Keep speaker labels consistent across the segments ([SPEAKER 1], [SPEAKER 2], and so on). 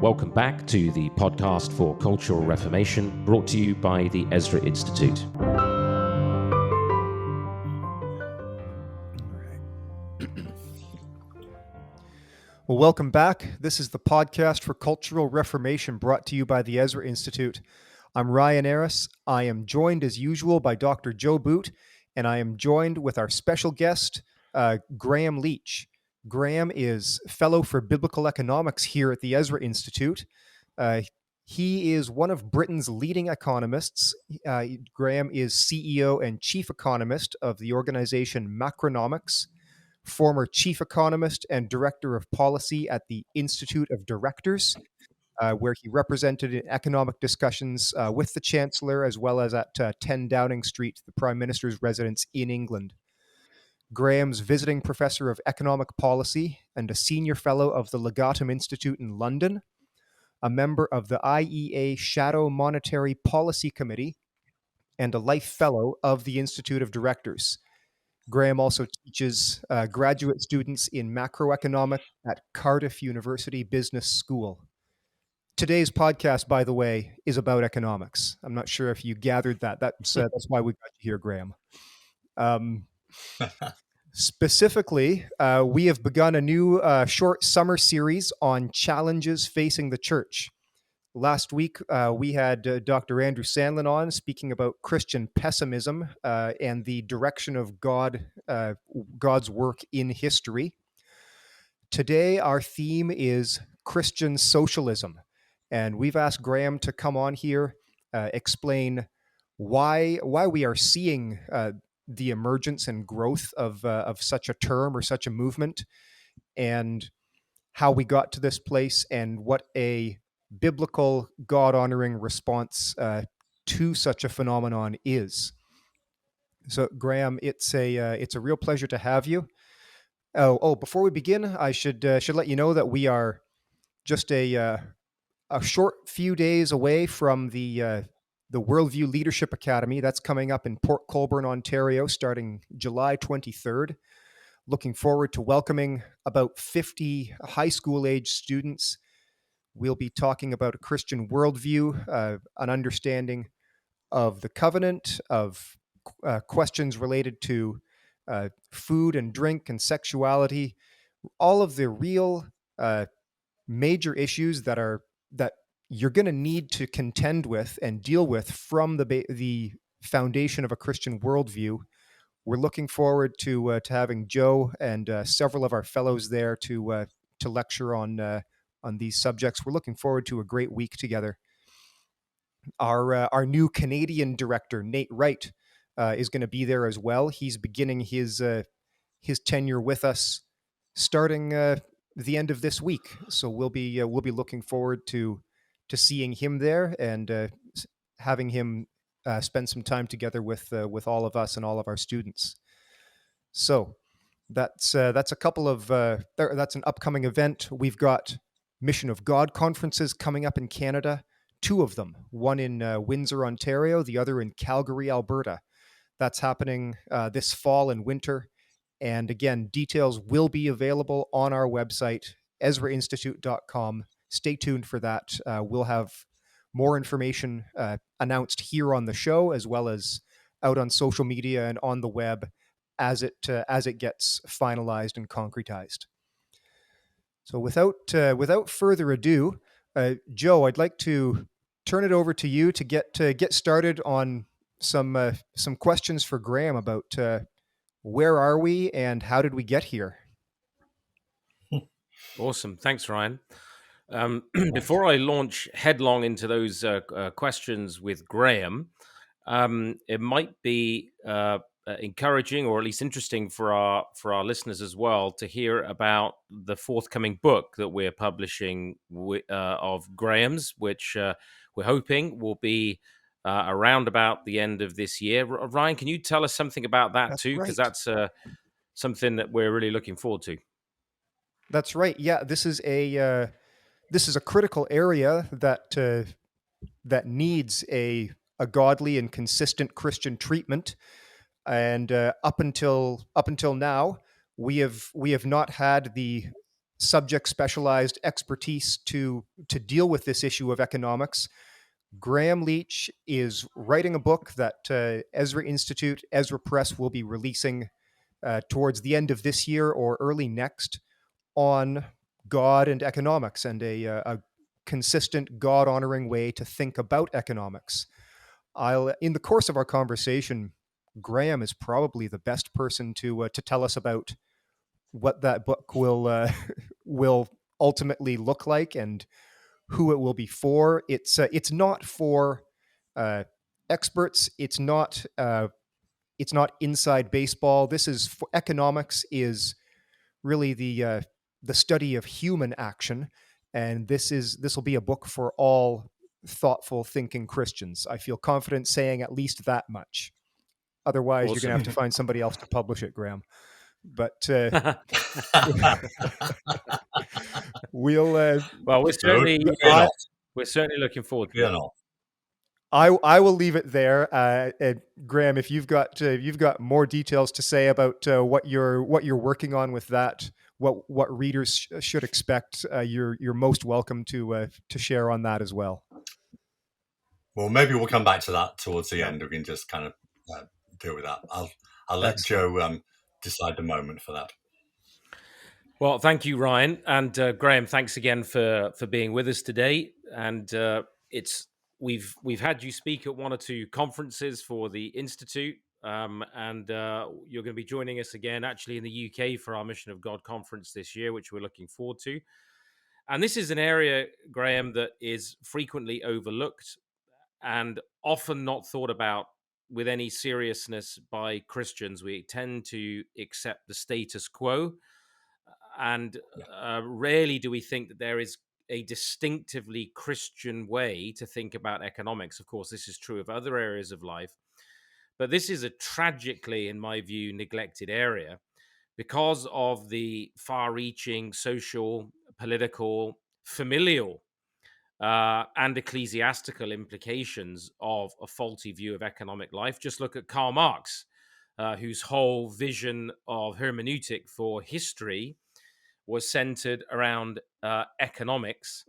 [SPEAKER 1] Welcome back to the podcast for Cultural Reformation, brought to you by the Ezra Institute.
[SPEAKER 2] Well, welcome back. This is the podcast for Cultural Reformation, brought to you by the Ezra Institute. I'm Ryan Aris. I am joined, as usual, by Dr. Joe Boot, and I am joined with our special guest, Graeme Leach. Graeme is Fellow for Biblical Economics here at the Ezra Institute. He is one of Britain's leading economists. Graeme is CEO and Chief Economist of the organization Macronomics, former Chief Economist and Director of Policy at the Institute of Directors, where he represented in economic discussions with the Chancellor, as well as at 10 Downing Street, the Prime Minister's residence in England. Graeme's visiting professor of economic policy and a senior fellow of the Legatum Institute in London, a member of the IEA Shadow Monetary Policy Committee, and a life fellow of the Institute of Directors. Graeme also teaches graduate students in macroeconomics at Cardiff University Business School. Today's podcast, by the way, is about economics. I'm not sure if you gathered that. That's why we got you here, Graeme. Specifically, we have begun a new short summer series on challenges facing the church. Last week, we had Dr. Andrew Sandlin on speaking about Christian pessimism and the direction of God's work in history. Today, our theme is Christian socialism, and we've asked Graeme to come on here, explain why we are seeing the emergence and growth of such a term or such a movement, and how we got to this place, and what a biblical, God-honoring response to such a phenomenon is. So, Graeme, it's a real pleasure to have you. Before we begin, I should let you know that we are just a short few days away from the Worldview Leadership Academy. That's coming up in Port Colborne, Ontario, starting July 23rd. Looking forward to welcoming about 50 high school age students. We'll be talking about a Christian worldview, an understanding of the covenant, of questions related to food and drink and sexuality, all of the real major issues that you're going to need to contend with and deal with from the foundation of a Christian worldview. We're looking forward to having Joe and several of our fellows there to lecture on these subjects. We're looking forward to a great week together. Our new Canadian director, Nate Wright, is going to be there as well. He's beginning his tenure with us starting the end of this week. So we'll be looking forward to seeing him there and having him spend some time together with all of us and all of our students. So that's a couple of that's an upcoming event. We've got Mission of God conferences coming up in Canada, 2 of them, one in Windsor, Ontario, the other in Calgary, Alberta. That's happening this fall and winter. And again, details will be available on our website, ezrainstitute.com. Stay tuned for that. We'll have more information announced here on the show, as well as out on social media and on the web as it gets finalized and concretized. So without further ado, Joe, I'd like to turn it over to you to get started on some questions for Graeme about where are we and how did we get here?
[SPEAKER 3] Awesome. Thanks, Ryan. Before I launch headlong into those questions with Graeme, it might be encouraging, or at least interesting for our listeners as well, to hear about the forthcoming book that we're publishing of Graeme's, which we're hoping will be around about the end of this year. Ryan, can you tell us something about that too? Because that's something that we're really looking forward to.
[SPEAKER 2] That's right. Yeah, this is a critical area that needs a godly and consistent Christian treatment. And up until now, we have not had the subject specialized expertise to deal with this issue of economics. Graeme Leach is writing a book that Ezra Institute, Ezra Press will be releasing towards the end of this year or early next on God and economics and a consistent God-honoring way to think about economics. In the course of our conversation, Graeme is probably the best person to tell us about what that book will ultimately look like and who it will be for. It's not for experts. It's not inside baseball. This is for economics is really the study of human action, and this will be a book for all thoughtful thinking Christians. I feel confident saying at least that much. Otherwise, you're going to have to
[SPEAKER 3] Awesome.
[SPEAKER 2] find somebody else to publish it, Graeme. But we'll.
[SPEAKER 3] Well, we're certainly looking forward to it.
[SPEAKER 2] I will leave it there, Graeme. If you've got more details to say about what you're working on with that, what readers should expect, you're most welcome to share on that as well.
[SPEAKER 4] Well, maybe we'll come back to that towards the end. We can just kind of deal with that. I'll let Joe decide the moment for that.
[SPEAKER 3] Well, thank you, Ryan, and Graeme. Thanks again for being with us today. And we've had you speak at one or two conferences for the Institute, and you're going to be joining us again, actually, in the UK for our Mission of God conference this year, which we're looking forward to. And this is an area, Graeme, that is frequently overlooked and often not thought about with any seriousness by Christians. We tend to accept the status quo, and rarely do we think that there is a distinctively Christian way to think about economics. Of course, this is true of other areas of life, but this is a tragically, in my view, neglected area because of the far-reaching social, political, familial, and ecclesiastical implications of a faulty view of economic life. Just look at Karl Marx, whose whole vision of hermeneutic for history was centered around economics.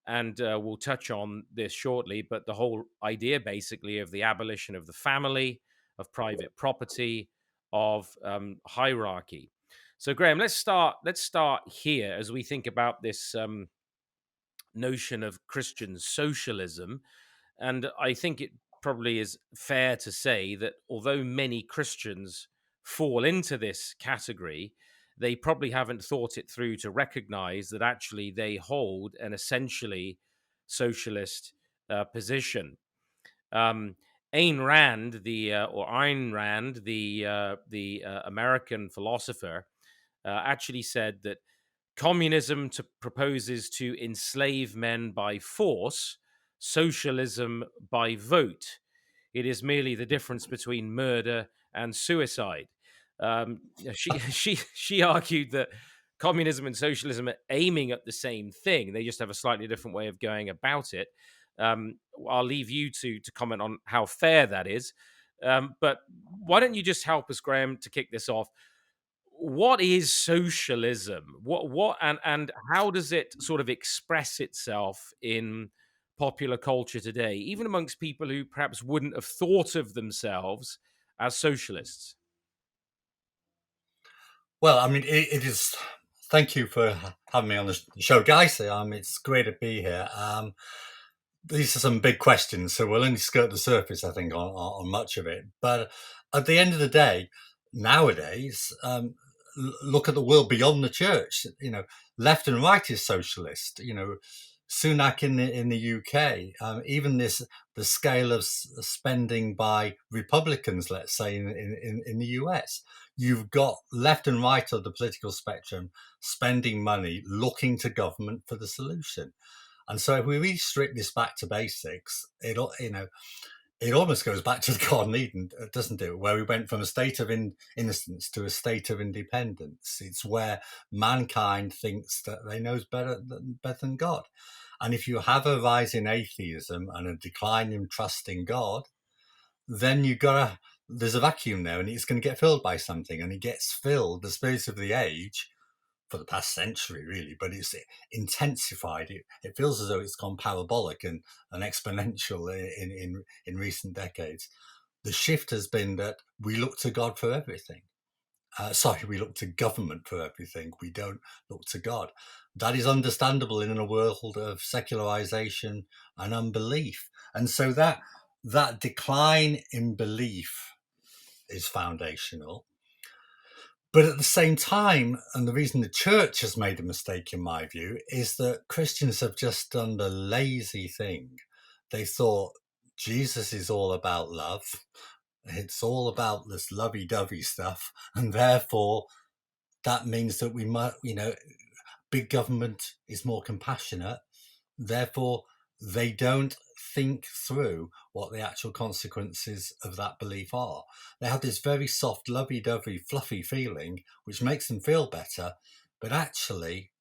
[SPEAKER 3] And we'll touch on this shortly, but the whole idea basically of the abolition of the family, of private property, of hierarchy. So, Graeme, let's start here as we think about this notion of Christian socialism. And I think it probably is fair to say that although many Christians fall into this category, they probably haven't thought it through to recognize that actually they hold an essentially socialist position. Ayn Rand, the American philosopher, actually said that communism proposes to enslave men by force, socialism by vote. It is merely the difference between murder and suicide. She argued that communism and socialism are aiming at the same thing. They just have a slightly different way of going about it. I'll leave you to comment on how fair that is. But why don't you just help us, Graeme, to kick this off? What is socialism? What and how does it sort of express itself in popular culture today, even amongst people who perhaps wouldn't have thought of themselves as socialists?
[SPEAKER 4] Well, I mean, it is. Thank you for having me on the show, guys. It's great to be here. These are some big questions, so we'll only skirt the surface, I think, on much of it. But at the end of the day, nowadays, look at the world beyond the church. Left and right is socialist. Sunak in the UK, even the scale of spending by Republicans, let's say in the US, you've got left and right of the political spectrum spending money, looking to government for the solution. And so if we really strip this back to basics, it almost goes back to the Garden of Eden, doesn't it? Where we went from a state of innocence to a state of independence. It's where mankind thinks that they know better than God. And if you have a rise in atheism and a decline in trust in God, then there's a vacuum there, and it's going to get filled by something. And it gets filled, the spirit of the age, for the past century, really, but it's intensified. It feels as though it's gone parabolic and exponential in recent decades. The shift has been that we look to God for everything. We look to government for everything. We don't look to God. That is understandable in a world of secularization and unbelief. And so that decline in belief is foundational. But at the same time, and the reason the church has made a mistake, in my view, is that Christians have just done the lazy thing. They thought Jesus is all about love. It's all about this lovey-dovey stuff. And therefore, that means that we might, big government is more compassionate. Therefore, they don't think through what the actual consequences of that belief are. They have this very soft, lovey-dovey, fluffy feeling, which makes them feel better. But actually,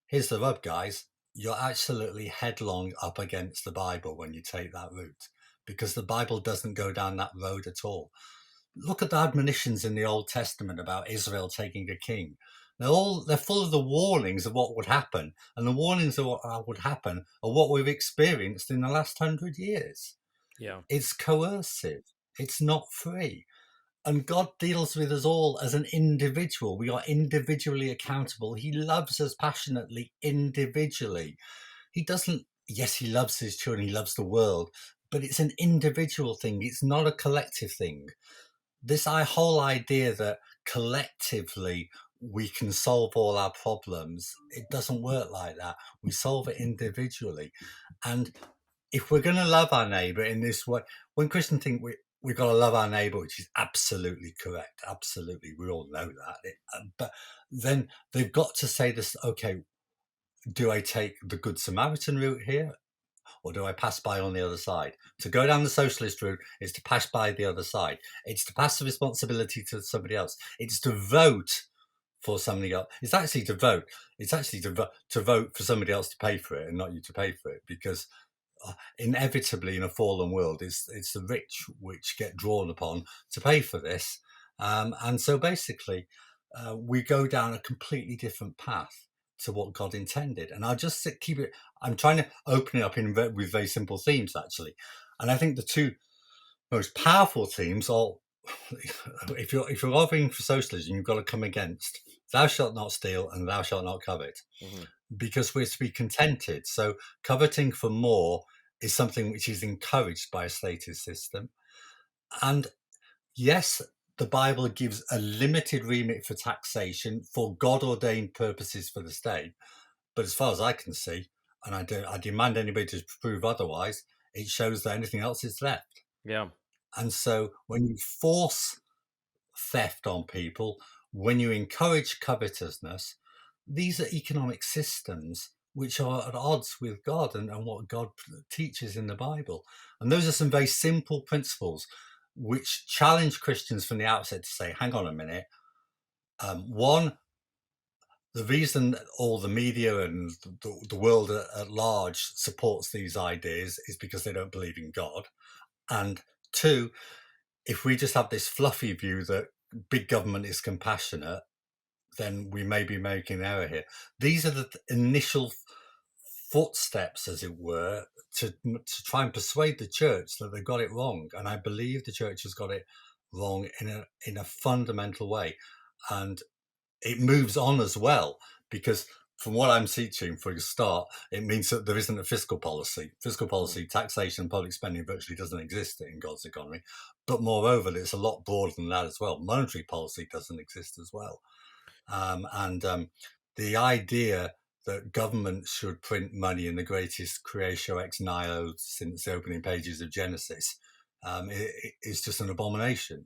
[SPEAKER 4] here's the rub, guys. You're absolutely headlong up against the Bible when you take that route, because the Bible doesn't go down that road at all. Look at the admonitions in the Old Testament about Israel taking a king. They're full of the warnings of what would happen, and the warnings of what would happen are what we've experienced in the last 100 years.
[SPEAKER 3] Yeah,
[SPEAKER 4] It's coercive. It's not free. And God deals with us all as an individual. We are individually accountable. He loves us passionately, individually. He doesn't, yes, he loves his children, he loves the world, but it's an individual thing. It's not a collective thing. This whole idea that collectively we can solve all our problems, it doesn't work like that. We solve it individually. And if we're going to love our neighbor in this way, when Christians think we've got to love our neighbor, which is absolutely correct, absolutely, we all know that, but then they've got to say this, okay, do I take the Good Samaritan route here, or do I pass by on the other side? To go down the socialist route is to pass by the other side. It's to pass the responsibility to somebody else. It's to vote for somebody else. It's actually to vote. It's actually to vote for somebody else to pay for it and not you to pay for it, because inevitably in a fallen world, it's the rich which get drawn upon to pay for this. And so basically, we go down a completely different path to what God intended. And I'll just keep it, I'm trying to open it up with very simple themes, actually. And I think the two most powerful themes are, if you're arguing for socialism, you've got to come against thou shalt not steal and thou shalt not covet, because we're to be contented. So coveting for more is something which is encouraged by a statist system. And yes, the Bible gives a limited remit for taxation for God-ordained purposes for the state. But as far as I can see, and I demand anybody to prove otherwise, it shows that anything else is theft.
[SPEAKER 3] yeah,
[SPEAKER 4] And so when you force theft on people, when you encourage covetousness, these are economic systems which are at odds with God and what God teaches in the Bible. And those are some very simple principles which challenge Christians from the outset to say, hang on a minute. One, the reason all the media and the world at large supports these ideas is because they don't believe in God. And two, if we just have this fluffy view that big government is compassionate, then we may be making an error here. These are the initial footsteps, as it were, to try and persuade the church that they've got it wrong. And I believe the church has got it wrong in a fundamental way. And it moves on as well, because from what I'm teaching, for a start, it means that there isn't a fiscal policy. Fiscal policy, taxation, public spending virtually doesn't exist in God's economy. But moreover, it's a lot broader than that as well. Monetary policy doesn't exist as well. The idea that government should print money in the greatest creatio ex nihilo since the opening pages of Genesis is just an abomination,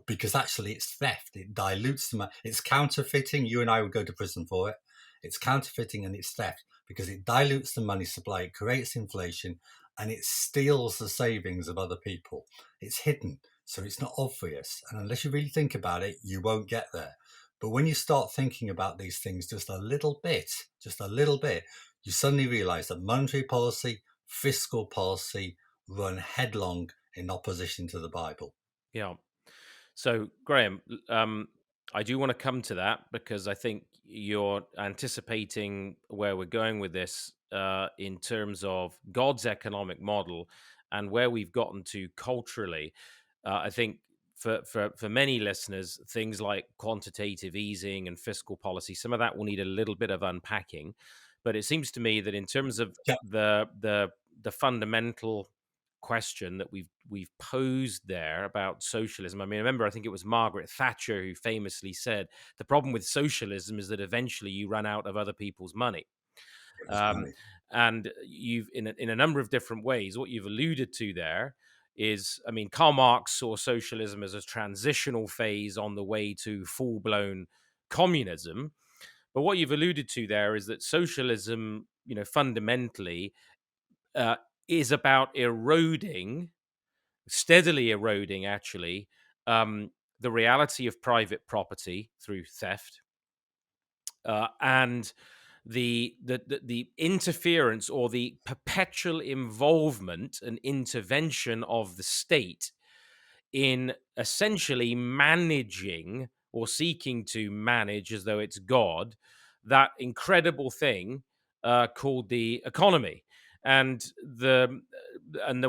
[SPEAKER 4] because actually it's theft. It dilutes the money. It's counterfeiting. You and I would go to prison for it. It's counterfeiting and it's theft because it dilutes the money supply. It creates inflation and it steals the savings of other people. It's hidden, so it's not obvious. And unless you really think about it, you won't get there. But when you start thinking about these things just a little bit, you suddenly realize that monetary policy, fiscal policy run headlong in opposition to the Bible.
[SPEAKER 3] yeah. So, Graeme, I do want to come to that because I think you're anticipating where we're going with this in terms of God's economic model and where we've gotten to culturally. I think for many listeners, things like quantitative easing and fiscal policy, some of that will need a little bit of unpacking. But it seems to me that in terms of
[SPEAKER 4] Yeah,
[SPEAKER 3] the fundamental question that we've posed there about socialism. I mean, remember, I think it was Margaret Thatcher who famously said the problem with socialism is that eventually you run out of other people's money.
[SPEAKER 4] it was
[SPEAKER 3] Um,
[SPEAKER 4] money.
[SPEAKER 3] and you've in a number of different ways, what you've alluded to there is, I mean, Karl Marx saw socialism as a transitional phase on the way to full-blown communism. But what you've alluded to there is that socialism, fundamentally uh, is about steadily eroding, actually, the reality of private property through theft, and the interference or the perpetual involvement and intervention of the state in essentially managing or seeking to manage, as though it's God, that incredible thing called the economy. And the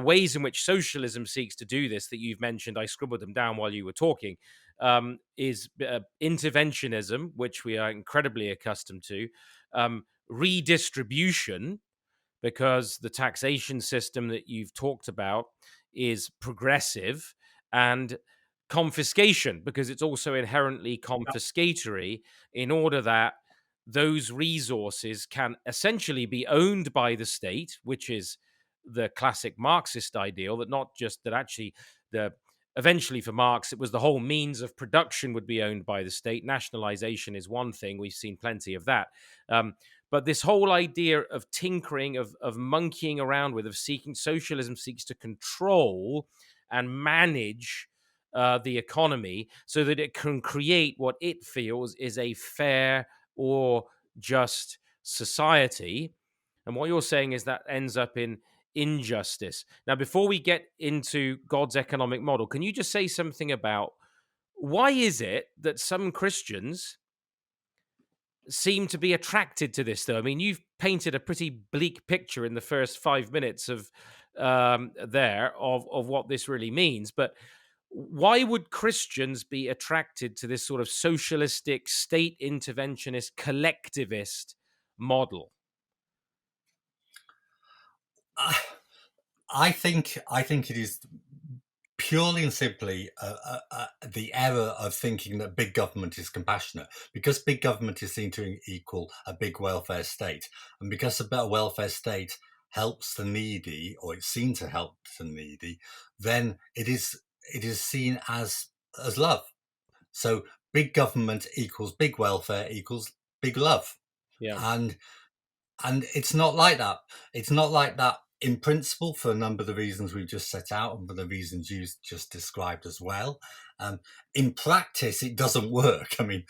[SPEAKER 3] ways in which socialism seeks to do this that you've mentioned, I scribbled them down while you were talking, is interventionism, which we are incredibly accustomed to, redistribution, because the taxation system that you've talked about is progressive, and confiscation, because it's also inherently confiscatory, in order that those resources can essentially be owned by the state, which is the classic Marxist ideal, that not just that actually the eventually for Marx it was the whole means of production would be owned by the state. Nationalization is one thing, we've seen plenty of that. But this whole idea of tinkering, of monkeying around with, of seeking, socialism seeks to control and manage the economy so that it can create what it feels is a fair or just society. And what you're saying is that ends up in injustice. Now, before we get into God's economic model, can you just say something about why is it that some Christians seem to be attracted to this, though? I mean, you've painted a pretty bleak picture in the first 5 minutes of what this really means. But why would Christians be attracted to this sort of socialistic, state interventionist, collectivist model?
[SPEAKER 4] I think it is purely and simply the error of thinking that big government is compassionate, because big government is seen to equal a big welfare state, and because a better welfare state helps the needy, or it's seen to help the needy, then it is seen as love. So big government equals big welfare equals big love.
[SPEAKER 3] Yeah.
[SPEAKER 4] And it's not like that. It's not like that in principle, for a number of the reasons we've just set out and for the reasons you just described as well. In practice, it doesn't work. I mean,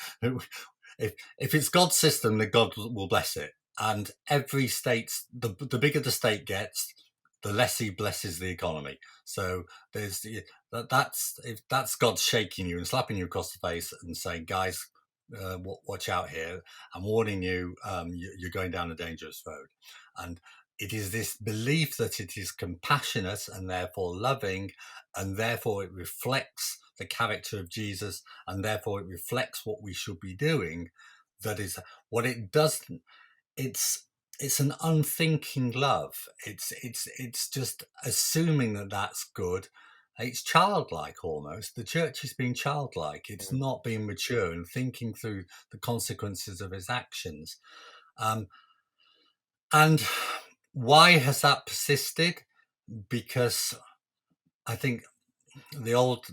[SPEAKER 4] if it's God's system, then God will bless it. And every state's, the bigger the state gets, the less he blesses the economy. So that's God shaking you and slapping you across the face and saying, guys, watch out here. I'm warning you, you're going down a dangerous road. And it is this belief that it is compassionate and therefore loving, and therefore it reflects the character of Jesus, and therefore it reflects what we should be doing. That is what it does. It's an unthinking love. It's just assuming that that's good. It's childlike almost. The church is being childlike. It's not being mature and thinking through the consequences of its actions. And why has that persisted? Because I think the old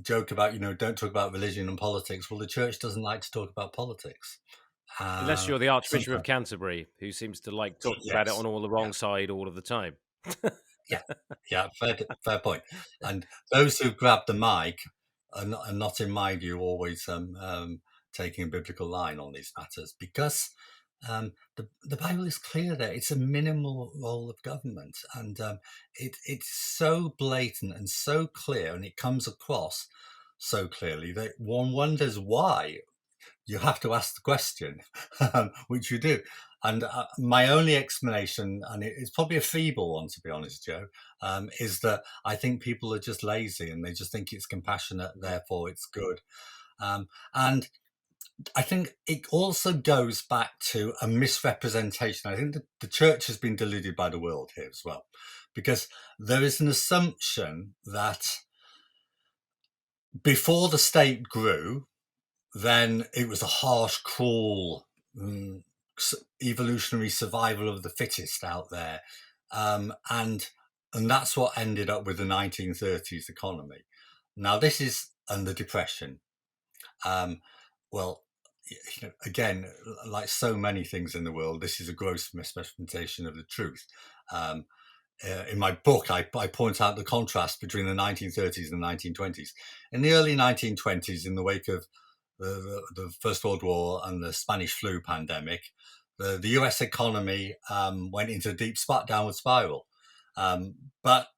[SPEAKER 4] joke about, don't talk about religion and politics. Well, the church doesn't like to talk about politics.
[SPEAKER 3] Unless you're the Archbishop of
[SPEAKER 4] Sometimes.
[SPEAKER 3] Canterbury, who seems to like talking about it
[SPEAKER 4] Yes.
[SPEAKER 3] on all the wrong side all of the time.
[SPEAKER 4] Yeah, fair point. And those who grab the mic are not, in my view, always taking a biblical line on these matters, because the Bible is clear there. It's a minimal role of government, and it's so blatant and so clear, and it comes across so clearly that one wonders why. You have to ask the question, which you do. And my only explanation, and it's probably a feeble one, to be honest, Joe, is that I think people are just lazy and they just think it's compassionate, therefore it's good. And I think it also goes back to a misrepresentation. I think that the church has been deluded by the world here as well, because there is an assumption that before the state grew, then it was a harsh, cruel, evolutionary survival of the fittest out there, and that's what ended up with the 1930s economy. Now, this is and the Depression. Well, again, like so many things in the world, this is a gross misrepresentation of the truth. In my book, I point out the contrast between the 1930s and the 1920s. In the early 1920s, in the wake of the First World War and the Spanish flu pandemic, the US economy went into a deep downward spiral. But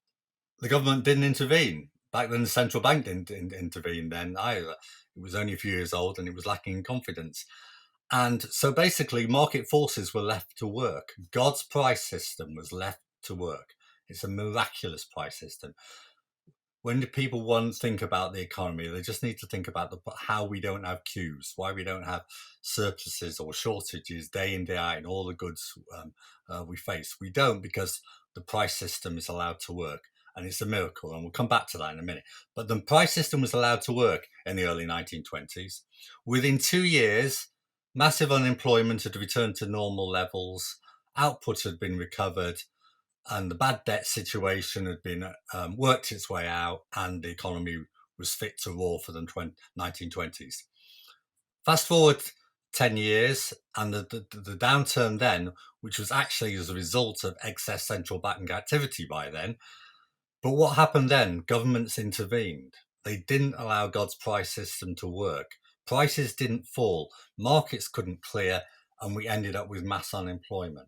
[SPEAKER 4] the government didn't intervene. Back then, the central bank didn't intervene then either. It was only a few years old and it was lacking in confidence. And so basically, market forces were left to work. God's price system was left to work. It's a miraculous price system. When do people think about the economy? They just need to think about how we don't have queues, why we don't have surpluses or shortages day in, day out in all the goods we face. We don't, because the price system is allowed to work. And it's a miracle, and we'll come back to that in a minute. But the price system was allowed to work in the early 1920s. Within 2 years, massive unemployment had returned to normal levels, output had been recovered, and the bad debt situation had been worked its way out, and the economy was fit to roar for the 1920s. Fast forward 10 years, and the downturn then, which was actually as a result of excess central bank activity by then. But what happened then? Governments intervened. They didn't allow God's price system to work. Prices didn't fall. Markets couldn't clear, and we ended up with mass unemployment.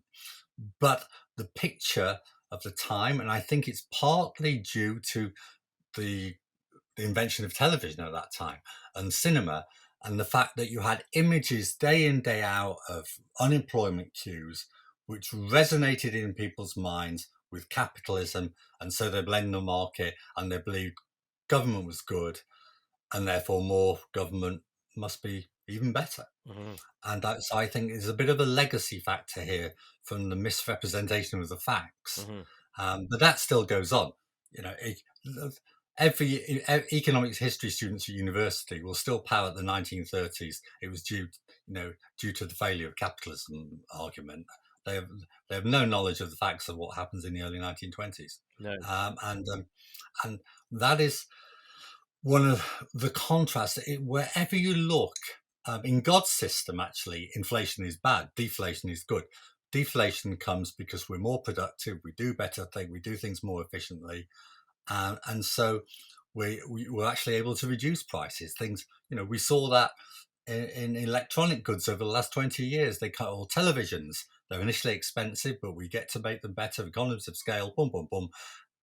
[SPEAKER 4] But the picture of the time, and I think it's partly due to the invention of television at that time and cinema, and the fact that you had images day in, day out of unemployment queues, which resonated in people's minds with capitalism, and so they blamed the market and they believed government was good, and therefore more government must be even better. Mm-hmm. And so I think there's a bit of a legacy factor here from the misrepresentation of the facts. Mm-hmm. But that still goes on. Every economics history students at university will still parrot the 1930s. It was due to the failure of capitalism argument. They have no knowledge of the facts of what happens in the early 1920s. No. And that is one of the contrasts. Wherever you look, in God's system, actually, inflation is bad, deflation is good. Deflation comes because we're more productive, we do better things, we do things more efficiently, and so we're actually able to reduce prices. Things, we saw that in electronic goods over the last 20 years. They cut all televisions. They're initially expensive, but we get to make them better, economies of scale, boom, boom, boom,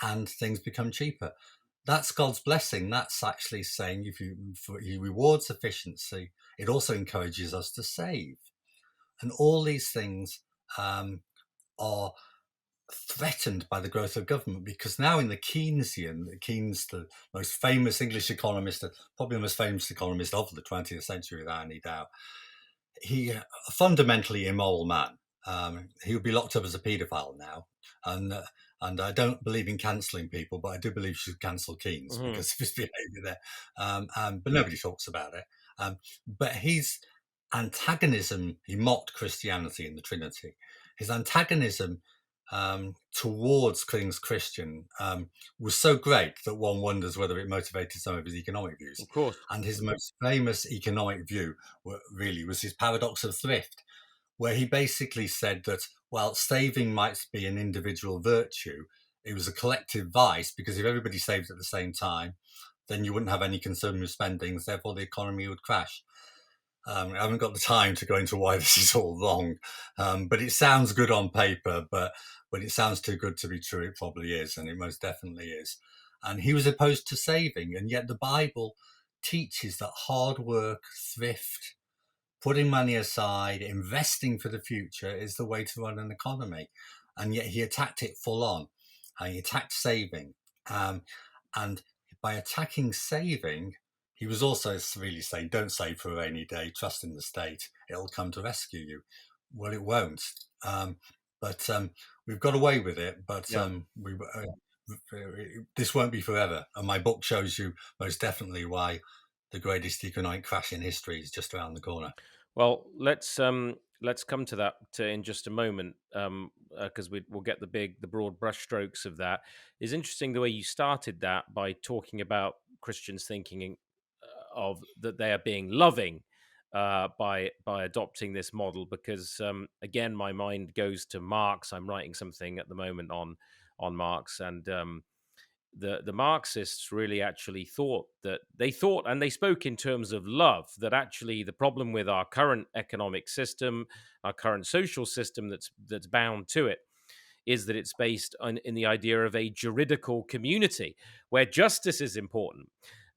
[SPEAKER 4] and things become cheaper. That's God's blessing. That's actually saying He rewards efficiency, it also encourages us to save. And all these things are threatened by the growth of government, because now in the Keynesian, Keynes, the most famous English economist, probably the most famous economist of the 20th century without any doubt, he a fundamentally immoral man. He would be locked up as a paedophile now, and I don't believe in cancelling people, but I do believe you should cancel Keynes because of his behaviour there. But nobody talks about it. But his antagonism, he mocked Christianity and the Trinity. His antagonism towards things Christian was so great that one wonders whether it motivated some of his economic views.
[SPEAKER 3] Of course.
[SPEAKER 4] And his most famous economic view really was his paradox of thrift, where he basically said that, while saving might be an individual virtue, it was a collective vice, because if everybody saved at the same time, then you wouldn't have any consumer spending, therefore the economy would crash. I haven't got the time to go into why this is all wrong, but it sounds good on paper, but when it sounds too good to be true, it probably is, and it most definitely is. And he was opposed to saving, and yet the Bible teaches that hard work, thrift, putting money aside, investing for the future is the way to run an economy. And yet he attacked it full on. And he attacked saving. And by attacking saving, he was also really saying, don't save for a rainy day, trust in the state, it'll come to rescue you. Well, it won't. But we've got away with it, but this won't be forever. And my book shows you most definitely why the greatest economic crash in history is just around the corner.
[SPEAKER 3] Well, let's come to that in just a moment, because we'll get the broad brushstrokes of that. It's interesting the way you started that by talking about Christians thinking of that they are being loving by adopting this model, because again, my mind goes to Marx. I'm writing something at the moment on Marx, and the Marxists really actually thought and they spoke in terms of love, that actually the problem with our current economic system, our current social system that's bound to it, is that it's based in the idea of a juridical community where justice is important.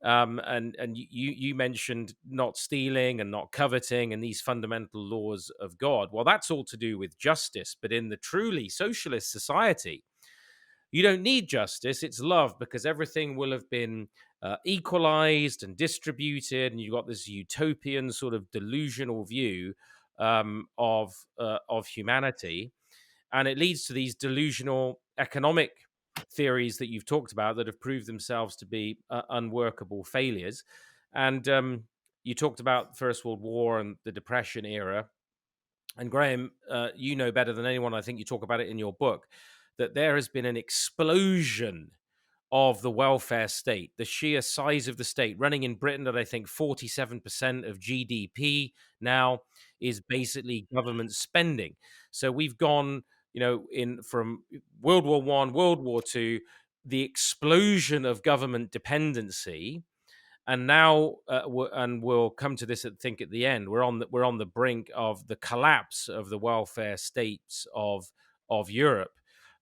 [SPEAKER 3] And you mentioned not stealing and not coveting and these fundamental laws of God. Well, that's all to do with justice. But in the truly socialist society, you don't need justice, it's love, because everything will have been equalized and distributed, and you've got this utopian sort of delusional view of humanity, and it leads to these delusional economic theories that you've talked about that have proved themselves to be unworkable failures. And you talked about First World War and the Depression era. And Graeme, you know better than anyone, I think you talk about it in your book, that there has been an explosion of the welfare state, the sheer size of the state, running in Britain at, I think, 47% of GDP now is basically government spending. So we've gone, from World War I, World War II, the explosion of government dependency. And now, and we'll come to this, I think, at the end. We're on the brink of the collapse of the welfare states of Europe,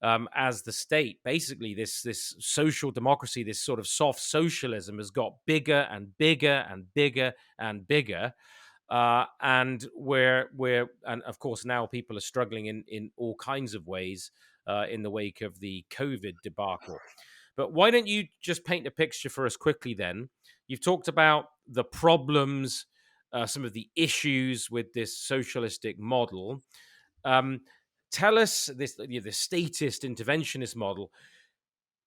[SPEAKER 3] as the state, basically, this social democracy, this sort of soft socialism, has got bigger and bigger and bigger and bigger. And and of course now people are struggling in all kinds of ways in the wake of the COVID debacle. But why don't you just paint a picture for us quickly then? You've talked about the problems, some of the issues with this socialistic model. Tell us the statist interventionist model.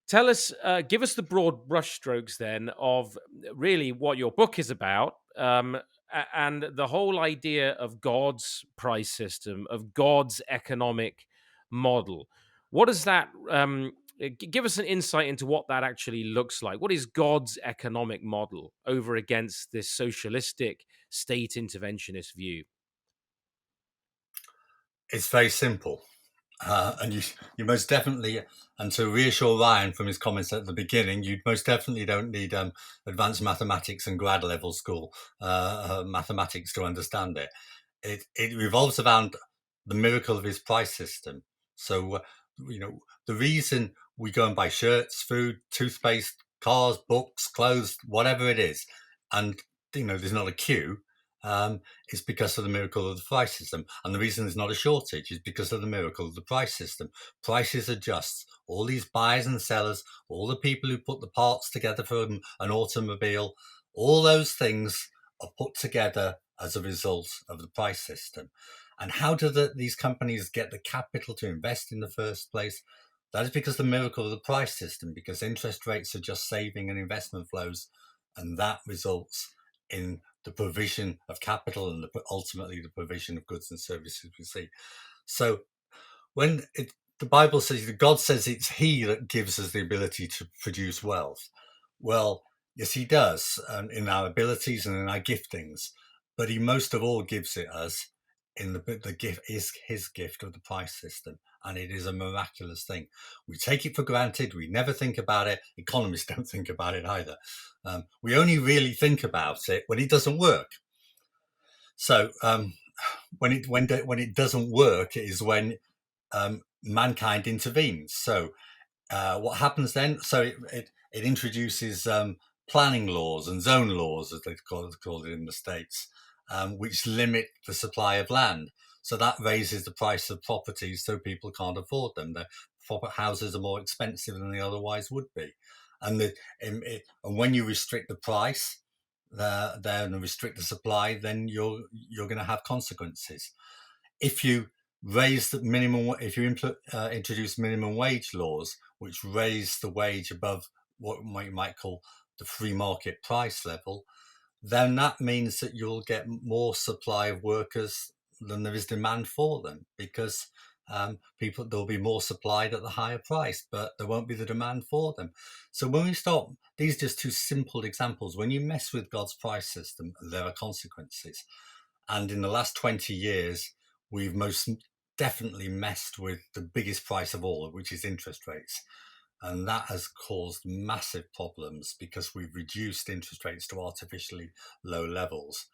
[SPEAKER 3] Tell us, give us the broad brushstrokes then of really what your book is about, and the whole idea of God's price system, of God's economic model. What does that give us an insight into what that actually looks like? What is God's economic model over against this socialistic state interventionist view?
[SPEAKER 4] It's very simple. And you most definitely, and to reassure Ryan from his comments at the beginning, you most definitely don't need advanced mathematics and grad level school mathematics to understand it. It revolves around the miracle of his price system. So, the reason we go and buy shirts, food, toothpaste, cars, books, clothes, whatever it is, and there's not a queue, is because of the miracle of the price system. And the reason there's not a shortage is because of the miracle of the price system. Prices adjust. All these buyers and sellers, all the people who put the parts together for an automobile, all those things are put together as a result of the price system. And how do these companies get the capital to invest in the first place? That is because the miracle of the price system, because interest rates are just saving and investment flows, and that results in the provision of capital and ultimately the provision of goods and services we see. So when the Bible says, God says it's He that gives us the ability to produce wealth. Well, yes, He does, in our abilities and in our giftings, but He most of all gives it us in the gift is His gift of the price system. And it is a miraculous thing. We take it for granted. We never think about it. Economists don't think about it either. We only really think about it when it doesn't work. So when it doesn't work is when mankind intervenes. So what happens then? So it introduces planning laws and zone laws, as they've called it in the States, which limit the supply of land. So that raises the price of properties, so people can't afford them. The houses are more expensive than they otherwise would be. And when you restrict the price, then restrict the supply, then you're going to have consequences. If you raise the minimum, if you introduce minimum wage laws, which raise the wage above what you might call the free market price level, then that means that you'll get more supply of workers than there is demand for them, because there'll be more supplied at the higher price, but there won't be the demand for them. So when we start, these are just two simple examples. When you mess with God's price system, there are consequences. And in the last 20 years, we've most definitely messed with the biggest price of all, which is interest rates. And that has caused massive problems because we've reduced interest rates to artificially low levels.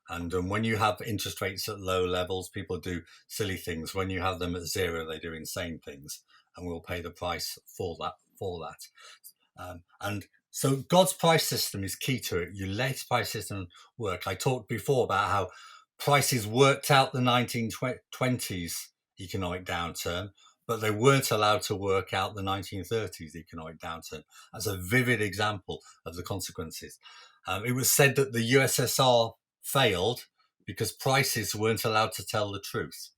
[SPEAKER 4] And when you have interest rates at low levels, people do silly things. When you have them at zero, they do insane things, and we'll pay the price for that. And so God's price system is key to it. You let his price system work. I talked before about how prices worked out the 1920s economic downturn, but they weren't allowed to work out the 1930s economic downturn. That's a vivid example of the consequences. It was said that the USSR failed because prices weren't allowed to tell the truth.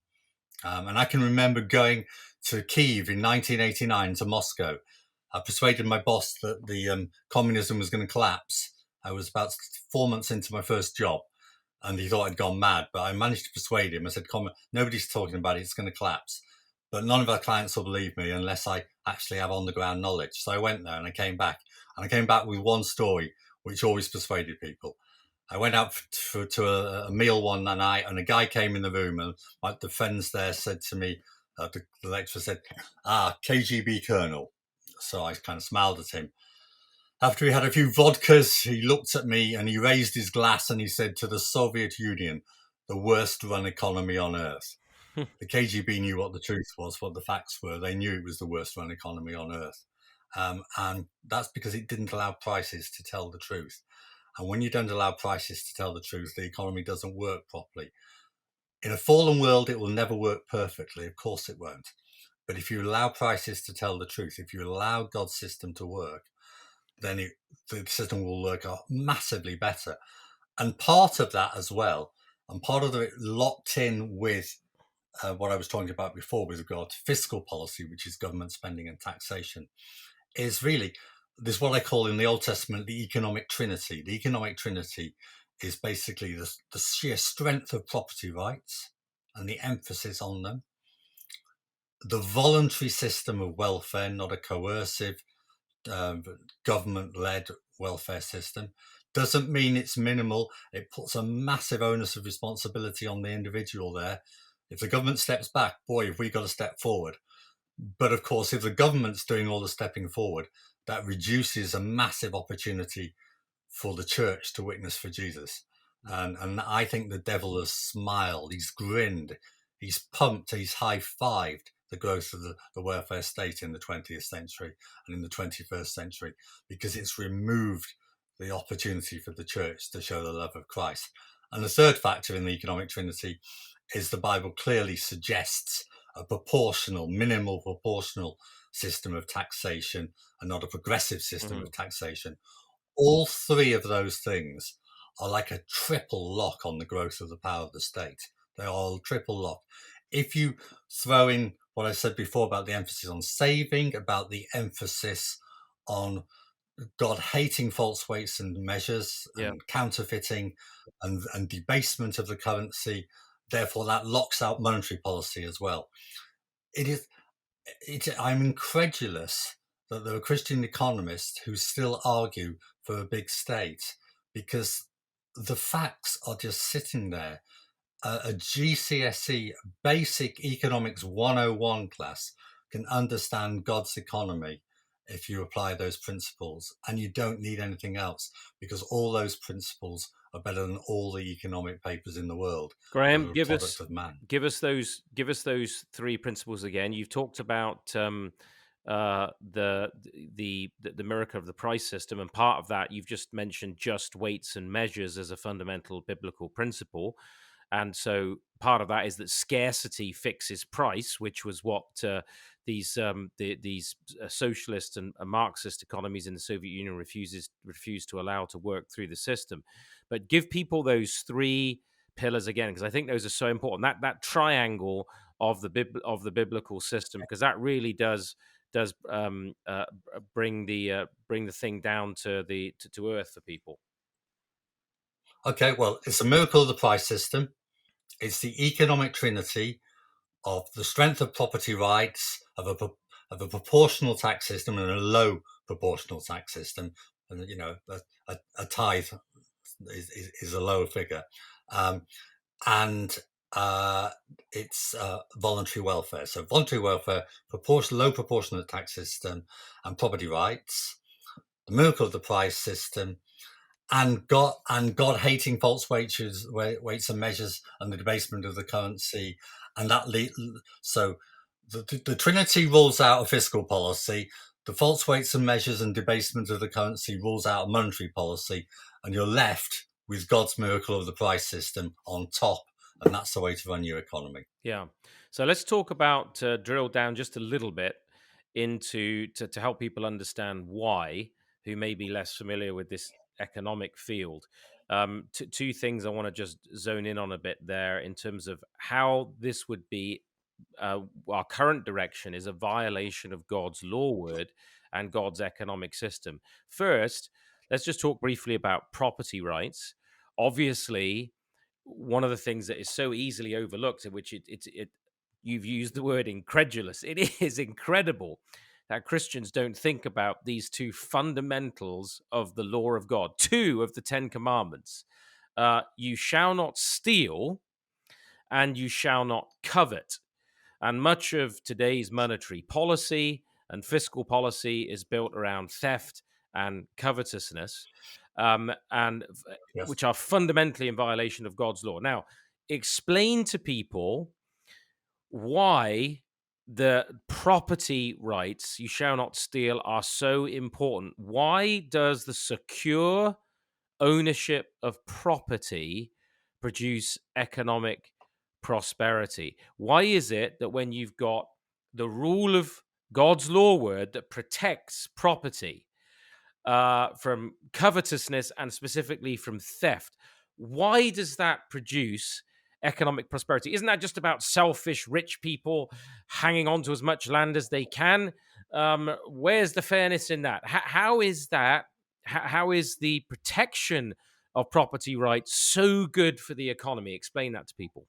[SPEAKER 4] And I can remember going to Kyiv in 1989 to Moscow. I persuaded my boss that the communism was going to collapse. I was about 4 months into my first job, and he thought I'd gone mad, but I managed to persuade him. I said, nobody's talking about it, it's going to collapse. But none of our clients will believe me unless I actually have on-the-ground knowledge. So I went there and I came back. And I came back with one story, which always persuaded people. I went out to a meal one night, and a guy came in the room, and the friends there said to me, the lecturer said, KGB colonel. So I kind of smiled at him. After he had a few vodkas, he looked at me and he raised his glass and he said, to the Soviet Union, the worst run economy on earth. The KGB knew what the truth was, what the facts were. They knew it was the worst run economy on earth. And that's because it didn't allow prices to tell the truth. And when you don't allow prices to tell the truth, the economy doesn't work properly. In a fallen world, it will never work perfectly. Of course it won't. But if you allow prices to tell the truth, if you allow God's system to work, then the system will work massively better. And part of that as well, and part of it locked in with what I was talking about before with regard to fiscal policy, which is government spending and taxation, is really this what I call in the Old Testament the economic trinity. The economic trinity is basically the sheer strength of property rights and the emphasis on them, the voluntary system of welfare, not a coercive government-led welfare system. Doesn't mean it's minimal. It puts a massive onus of responsibility on the individual there. If the government steps back, boy, have we got to step forward. But of course, if the government's doing all the stepping forward, that reduces a massive opportunity for the church to witness for Jesus. And I think the devil has smiled, he's grinned, he's pumped, he's high-fived the growth of the welfare state in the 20th century and in the 21st century, because it's removed the opportunity for the church to show the love of Christ. And the third factor in the economic trinity is the Bible clearly suggests a minimal proportional system of taxation and not a progressive system of taxation. All three of those things are like a triple lock on the growth of the power of the state. They are a triple lock. If you throw in what I said before about the emphasis on saving, about the emphasis on God hating false weights and measures and counterfeiting and debasement of the currency, therefore that locks out monetary policy as well. I'm incredulous that there are Christian economists who still argue for a big state, because the facts are just sitting there. A GCSE basic economics 101 class can understand God's economy if you apply those principles, and you don't need anything else, because all those principles are better than all the economic papers in the world.
[SPEAKER 3] Graeme, give us those three principles again. You've talked about the miracle of the price system, and part of that you've just mentioned just weights and measures as a fundamental biblical principle, and so part of that is that scarcity fixes price, which was what these socialist and Marxist economies in the Soviet Union refused to allow to work through the system. But give people those three pillars again, because I think those are so important. That triangle of the biblical system, because that really does bring the thing down to earth for people.
[SPEAKER 4] Okay, well, it's a miracle of the price system. It's the economic trinity of the strength of property rights, of a proportional tax system and a low proportional tax system. And, you know, a tithe is a lower figure. And it's voluntary welfare. So voluntary welfare, low proportionate tax system, and property rights. The miracle of the price system, and God hating false weights and measures, and the debasement of the currency, and that so the Trinity rules out a fiscal policy. The false weights and measures and debasement of the currency rules out a monetary policy, and you're left with God's miracle of the price system on top, and that's the way to run your economy.
[SPEAKER 3] Yeah. So let's talk about drill down just a little bit into to help people understand why, who may be less familiar with this economic field. Two things I want to just zone in on a bit there in terms of how this would be. Our current direction is a violation of God's law word and God's economic system. First, let's just talk briefly about property rights. Obviously, one of the things that is so easily overlooked, in which you've used the word incredulous. It is incredible that Christians don't think about these two fundamentals of the law of God, two of the 10 commandments. You shall not steal, and you shall not covet. And much of today's monetary policy and fiscal policy is built around theft and covetousness,
[SPEAKER 4] Yes.
[SPEAKER 3] which are fundamentally in violation of God's law. Now, explain to people why the property rights, you shall not steal, are so important. Why does the secure ownership of property produce economic prosperity? Why is it that when you've got the rule of God's law word that protects property from covetousness and specifically from theft, why does that produce economic prosperity? Isn't that just about selfish rich people hanging on to as much land as they can? Where's the fairness in that? How is that? How is the protection of property rights so good for the economy? Explain that to people.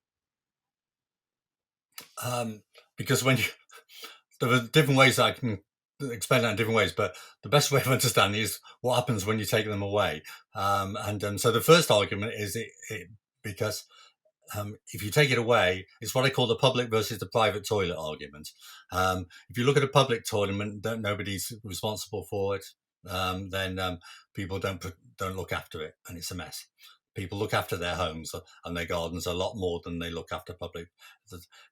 [SPEAKER 4] Because there are different ways I can explain that in different ways, but the best way of understanding is what happens when you take them away. So the first argument is because if you take it away, it's what I call the public versus the private toilet argument. If you look at a public toilet, nobody's responsible for it, then people don't look after it, and it's a mess. People look after their homes and their gardens a lot more than they look after public.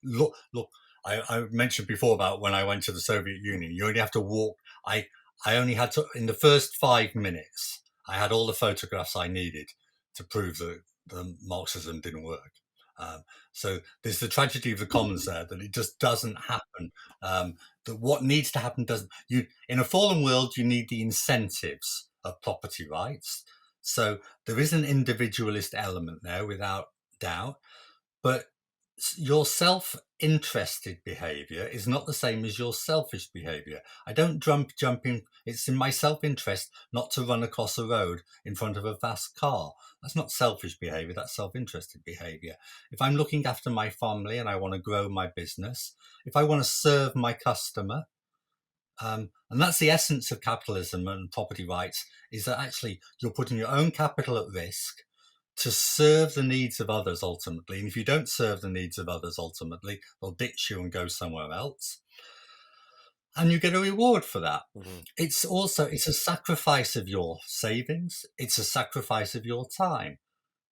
[SPEAKER 4] Look. I mentioned before about when I went to the Soviet Union. You only have to walk. I only had to, in the first 5 minutes, I had all the photographs I needed to prove that the Marxism didn't work. So there's the tragedy of the commons there, that it just doesn't happen. That what needs to happen doesn't. In a fallen world, you need the incentives of property rights. So there is an individualist element there, without doubt, but your self-interested behavior is not the same as your selfish behavior. I don't jump in. It's in my self-interest not to run across a road in front of a fast car. That's not selfish behavior. That's self-interested behavior. If I'm looking after my family and I want to grow my business, if I want to serve my customer, and that's the essence of capitalism and property rights, is that actually you're putting your own capital at risk to serve the needs of others ultimately. And if you don't serve the needs of others ultimately, they'll ditch you and go somewhere else. And you get a reward for that. Mm-hmm. It's a sacrifice of your savings. It's a sacrifice of your time.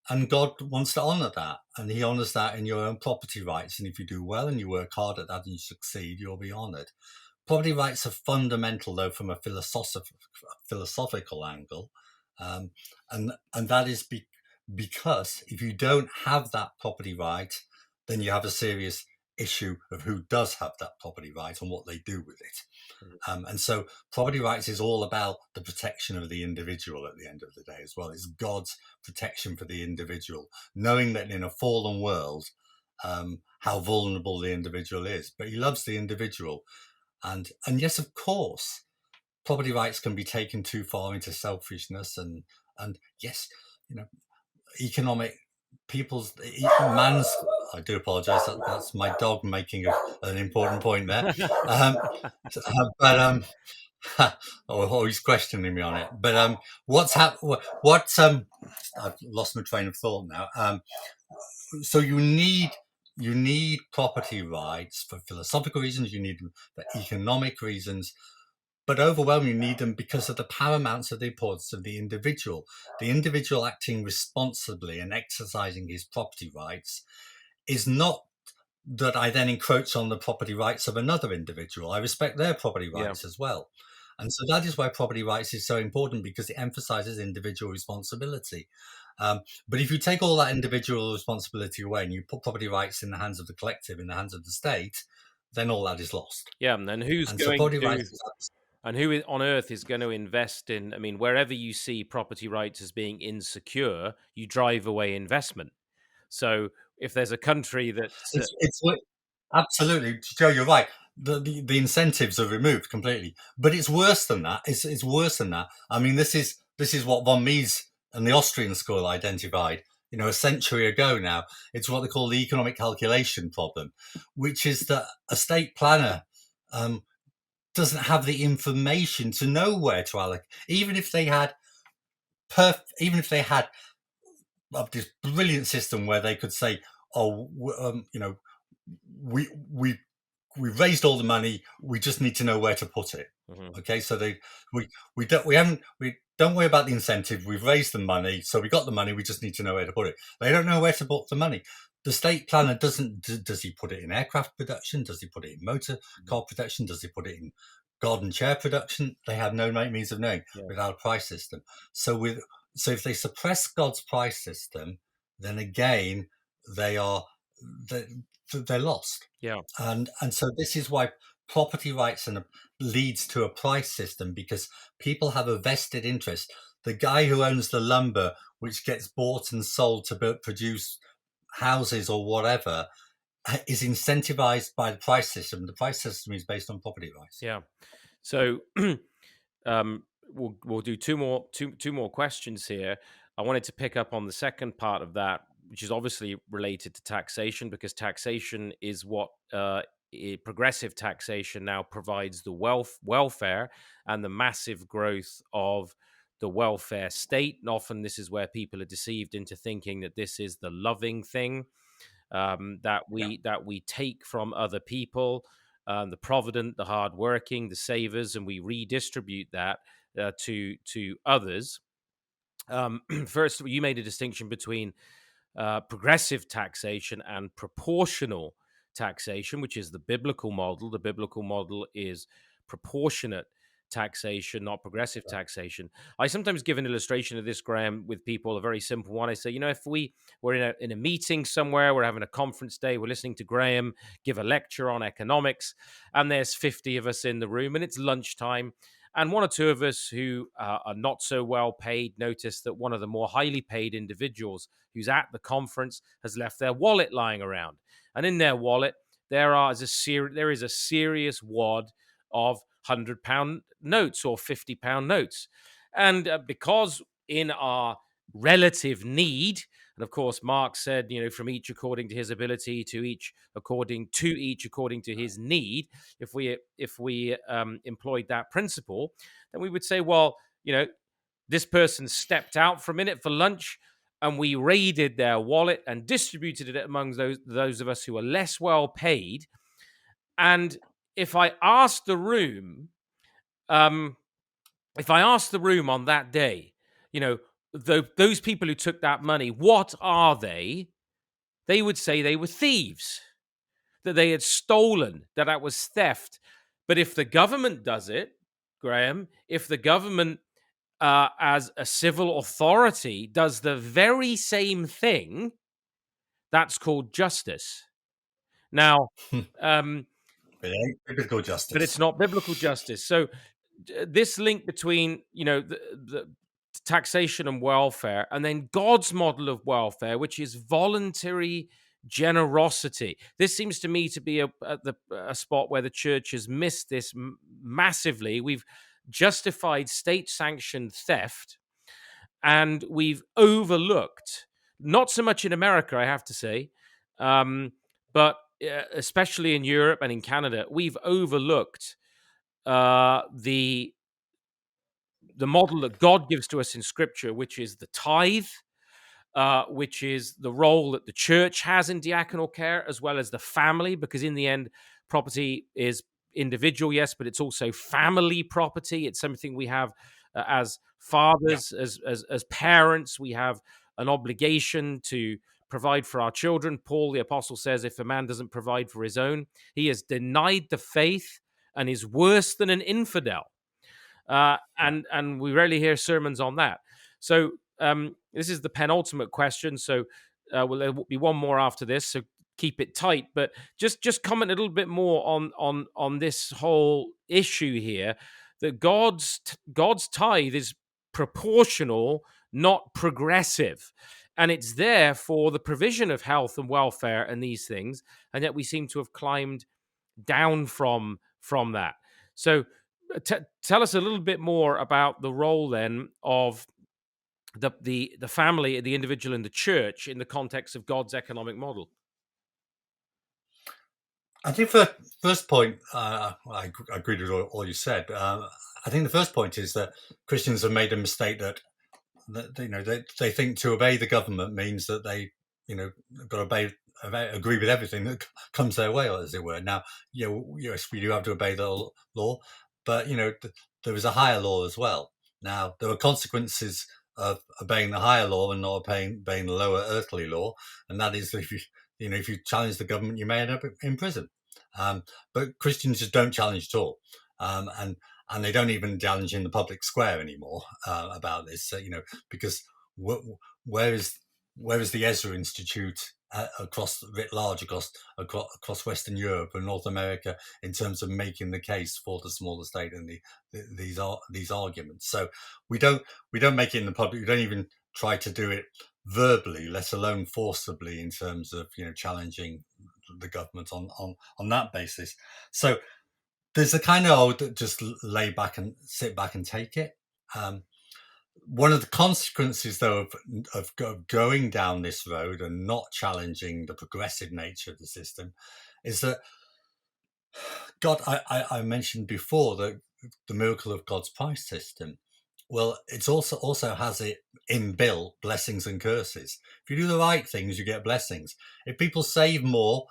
[SPEAKER 4] And God wants to honor that. And he honors that in your own property rights. And if you do well and you work hard at that and you succeed, you'll be honored. Property rights are fundamental, though, from a philosophical angle, and that is because if you don't have that property right, then you have a serious issue of who does have that property right and what they do with it. And so property rights is all about the protection of the individual at the end of the day as well. It's God's protection for the individual, knowing that in a fallen world, how vulnerable the individual is. But he loves the individual. And yes, of course, property rights can be taken too far into selfishness. And yes, economic man's. I do apologise. That's my dog making an important point there. But he's questioning me on it. But I've lost my train of thought now. So you need property rights for philosophical reasons. You need them for economic reasons. But overwhelmingly, you need them because of the paramount of the importance of the individual. The individual acting responsibly and exercising his property rights is not that I then encroach on the property rights of another individual. I respect their property rights as well. And so that is why property rights is so important, because it emphasizes individual responsibility. But if you take all that individual responsibility away and you put property rights in the hands of the collective, in the hands of the state, then all that is lost.
[SPEAKER 3] Yeah, and then who on earth is going to invest in? I mean, wherever you see property rights as being insecure, you drive away investment. So if there's a country that's
[SPEAKER 4] absolutely, Joe, you're right. The incentives are removed completely, but it's worse than that. It's worse than that. I mean, this is what von Mises and the Austrian school identified, a century ago now. It's what they call the economic calculation problem, which is that a state planner doesn't have the information to know where to allocate, even if they had this brilliant system where they could say, we raised all the money, we just need to know where to put it. Okay, so we don't worry about the incentive. We've raised the money, so we got the money. We just need to know where to put it. They don't know where to put the money. The state planner doesn't. Does he put it in aircraft production? Does he put it in motor car production? Does he put it in garden chair production? They have no means of knowing without a price system. So if they suppress God's price system, then again they're lost.
[SPEAKER 3] Yeah.
[SPEAKER 4] And so this is why property rights leads to a price system, because people have a vested interest. The guy who owns the lumber, which gets bought and sold to produce houses or whatever, is incentivized by the price system. The price system is based on property rights.
[SPEAKER 3] Yeah. So we'll do two more questions here. I wanted to pick up on the second part of that, which is obviously related to taxation, because taxation is what progressive taxation now provides the welfare and the massive growth of the welfare state. And often this is where people are deceived into thinking that this is the loving thing that we take from other people, the provident, the hardworking, the savers, and we redistribute that to others. First, you made a distinction between progressive taxation and proportional taxation, which is the biblical model. The biblical model is proportionate taxation, not progressive taxation. I sometimes give an illustration of this, Graeme, with people, a very simple one. I say, if we're in a meeting somewhere, we're having a conference day, we're listening to Graeme give a lecture on economics, and there's 50 of us in the room, and it's lunchtime, and one or two of us who are not so well paid notice that one of the more highly paid individuals who's at the conference has left their wallet lying around. And in their wallet, there is a serious wad of £100 notes or £50 notes. And because in our relative need, and of course, Marx said, from each according to his ability, to each according to his need. If we employed that principle, then we would say, well, this person stepped out for a minute for lunch, and we raided their wallet and distributed it among those of us who are less well paid. And if I asked the room, on that day, those people who took that money, what are they? They would say they were thieves, that they had stolen, that was theft. But if the government does it, Graeme, if the government as a civil authority does the very same thing, that's called justice. Now, um,
[SPEAKER 4] It ain't biblical
[SPEAKER 3] but
[SPEAKER 4] justice.
[SPEAKER 3] it's not biblical justice. So this link between the taxation and welfare, and then God's model of welfare, which is voluntary generosity. This seems to me to be a spot where the church has missed this massively. We've justified state-sanctioned theft, and we've overlooked, not so much in America, I have to say, but especially in Europe and in Canada, we've overlooked the model that God gives to us in Scripture, which is the tithe, which is the role that the church has in diaconal care, as well as the family, because in the end, property is individual, yes, but it's also family property. It's something we have as fathers, as parents. We have an obligation to provide for our children. Paul the apostle says, if a man doesn't provide for his own, he has denied the faith and is worse than an infidel. And we rarely hear sermons on that. So this is the penultimate question. So there will be one more after this. So keep it tight. But just comment a little bit more on this whole issue here. That God's tithe is proportional, not progressive. And it's there for the provision of health and welfare and these things. And yet we seem to have climbed down from that. So tell us a little bit more about the role then of the family, the individual, and the church in the context of God's economic model.
[SPEAKER 4] I think for first point, I agree with all you said. I think the first point is that Christians have made a mistake that they think to obey the government means that they got to agree with everything that comes their way, as it were. Now, yes, we do have to obey the law, but there is a higher law as well. Now, there are consequences of obeying the higher law and not obeying the lower earthly law, and that is if you challenge the government, you may end up in prison. But Christians just don't challenge at all, and they don't even challenge in the public square anymore about this. Because where is the Ezra Institute writ large across Western Europe and North America in terms of making the case for the smaller state and these arguments? So we don't make it in the public. We don't even try to do it verbally, let alone forcibly, in terms of challenging the government on that basis. So there's a kind of just lay back and sit back and take it. One of the consequences, though, of going down this road and not challenging the progressive nature of the system is that God, I mentioned before the miracle of God's price system. Well, it's also has it inbuilt blessings and curses. If you do the right things, you get blessings. If people save more,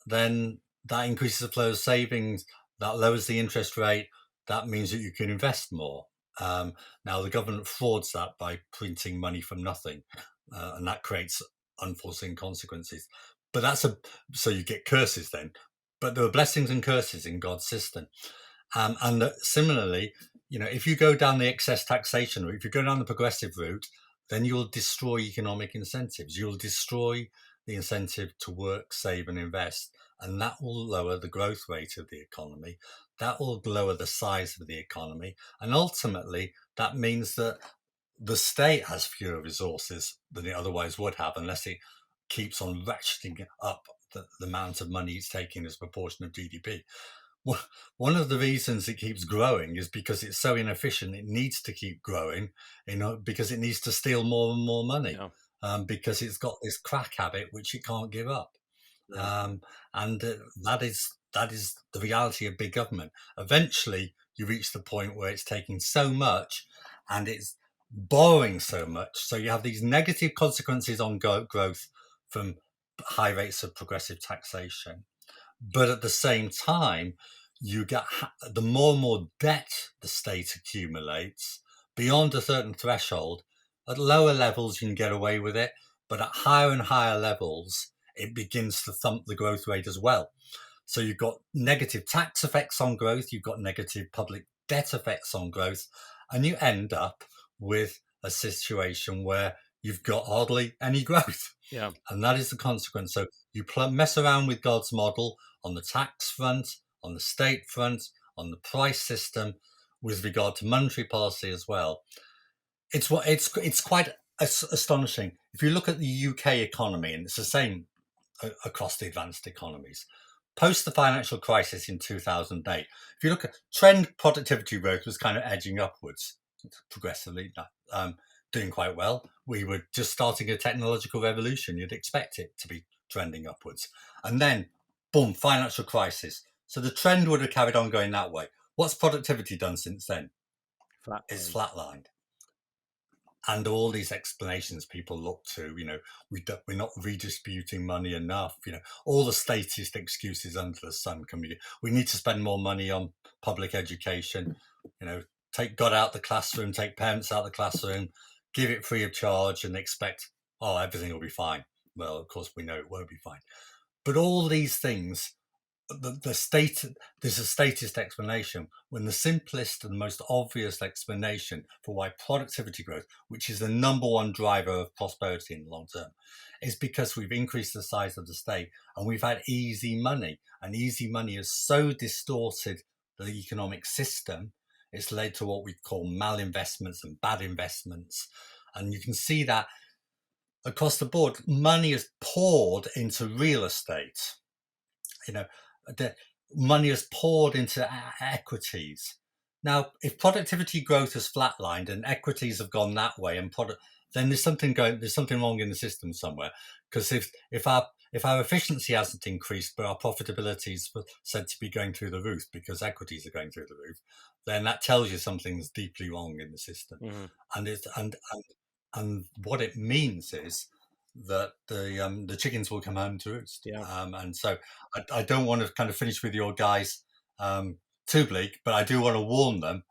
[SPEAKER 4] then that increases the flow of savings, that lowers the interest rate, that means that you can invest more. Now, the government frauds that by printing money from nothing, and that creates unforeseen consequences. But so you get curses then. But there are blessings and curses in God's system. And similarly, if you go down the excess taxation route, if you go down the progressive route, then you'll destroy economic incentives. You'll destroy the incentive to work, save, and invest. And that will lower the growth rate of the economy. That will lower the size of the economy. And ultimately, that means that the state has fewer resources than it otherwise would have unless it keeps on ratcheting up the amount of money it's taking as a proportion of GDP. One of the reasons it keeps growing is because it's so inefficient. It needs to keep growing, because it needs to steal more and more money, because it's got this crack habit which it can't give up. And that is the reality of big government. Eventually, you reach the point where it's taking so much and it's borrowing so much. So you have these negative consequences on growth from high rates of progressive taxation. But at the same time, you get the more and more debt the state accumulates beyond a certain threshold. At lower levels, you can get away with it, but at higher and higher levels, it begins to thump the growth rate as well. So you've got negative tax effects on growth, you've got negative public debt effects on growth, and you end up with a situation where you've got hardly any growth.
[SPEAKER 3] Yeah.
[SPEAKER 4] And that is the consequence. So you mess around with God's model on the tax front, on the state front, on the price system, with regard to monetary policy as well. It's quite astonishing. If you look at the UK economy, and it's the same across the advanced economies, post the financial crisis in 2008, if you look at trend productivity growth was kind of edging upwards progressively, doing quite well. We were just starting a technological revolution. You'd expect it to be trending upwards. And then, boom, financial crisis. So the trend would have carried on going that way. What's productivity done since then? It's flatlined. And all these explanations people look to, we're not redistributing money enough, all the statist excuses under the sun we need to spend more money on public education, take God out the classroom, take parents out the classroom, give it free of charge and expect, everything will be fine. Well, of course, we know it won't be fine. But all these things, there's a statist explanation when the simplest and most obvious explanation for why productivity growth, which is the number one driver of prosperity in the long term, is because we've increased the size of the state and we've had easy money. And easy money has so distorted the economic system, it's led to what we call malinvestments and bad investments. And you can see that across the board, money is poured into real estate. The money is poured into equities. Now, if productivity growth has flatlined and equities have gone that way, then there's something wrong in the system somewhere. Because if our efficiency hasn't increased, but our profitability is said to be going through the roof because equities are going through the roof, then that tells you something's deeply wrong in the system. Mm-hmm. And what it means is that the chickens will come home to roost.
[SPEAKER 3] Yeah.
[SPEAKER 4] And so I don't want to kind of finish with your guys too bleak, but I do want to warn them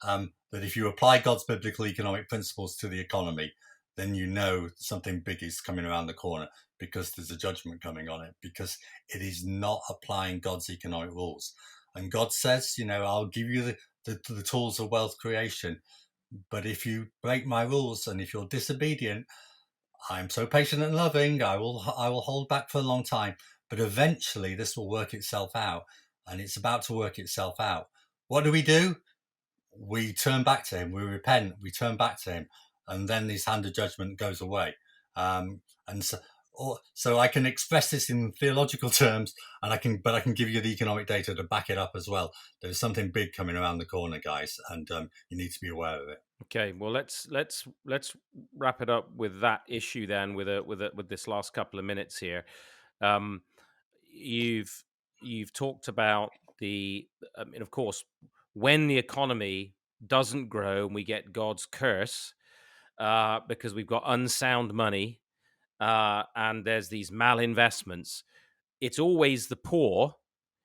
[SPEAKER 4] that if you apply God's biblical economic principles to the economy, then something big is coming around the corner because there's a judgment coming on it, because it is not applying God's economic rules. And God says, I'll give you the tools of wealth creation, but if you break my rules and if you're disobedient, I'm so patient and loving, I will hold back for a long time, but eventually this will work itself out, and it's about to work itself out. What do? We turn back to him, we repent, we turn back to him, and then this hand of judgment goes away. And so I can express this in theological terms, and I can give you the economic data to back it up as well. There's something big coming around the corner, guys, and you need to be aware of it.
[SPEAKER 3] Okay, well, let's wrap it up with that issue then, with this last couple of minutes here. You've talked about of course, when the economy doesn't grow and we get God's curse because we've got unsound money and there's these malinvestments, it's always the poor.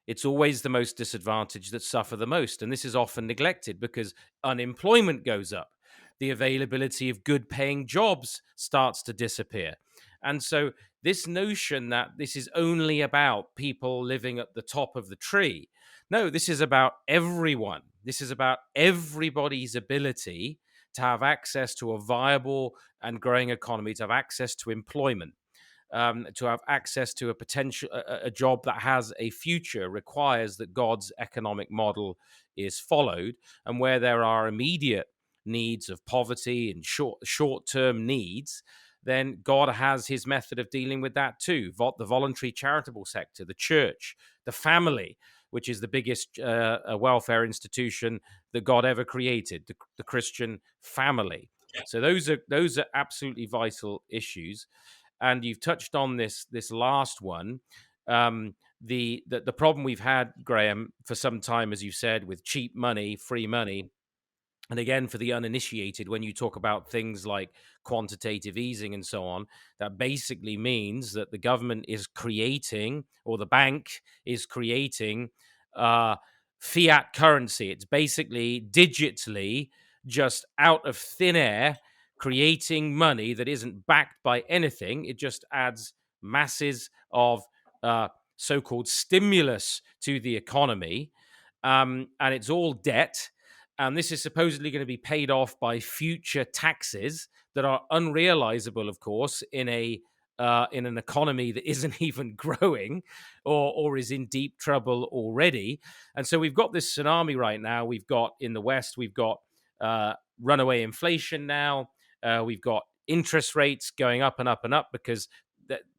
[SPEAKER 3] It's always the most disadvantaged that suffer the most. And this is often neglected because unemployment goes up. The availability of good paying jobs starts to disappear. And so this notion that this is only about people living at the top of the tree. No, this is about everyone. This is about everybody's ability to have access to a viable and growing economy, to have access to employment. To have access to a job that has a future requires that God's economic model is followed, and where there are immediate needs of poverty and short-term needs, then God has his method of dealing with that too. The voluntary charitable sector, the church, the family, which is the biggest welfare institution that God ever created, the Christian family. So those are absolutely vital issues. And you've touched on this last one, the problem we've had, Graeme, for some time, as you said, with cheap money, free money. And again, for the uninitiated, when you talk about things like quantitative easing and so on, that basically means that the government is creating, or the bank is creating, fiat currency. It's basically digitally, just out of thin air, creating money that isn't backed by anything. It just adds masses of so-called stimulus to the economy, and it's all debt. And this is supposedly going to be paid off by future taxes that are unrealizable, of course, in an economy that isn't even growing or is in deep trouble already. And so we've got this tsunami right now. We've got in the West, we've got runaway inflation now. We've got interest rates going up and up and up because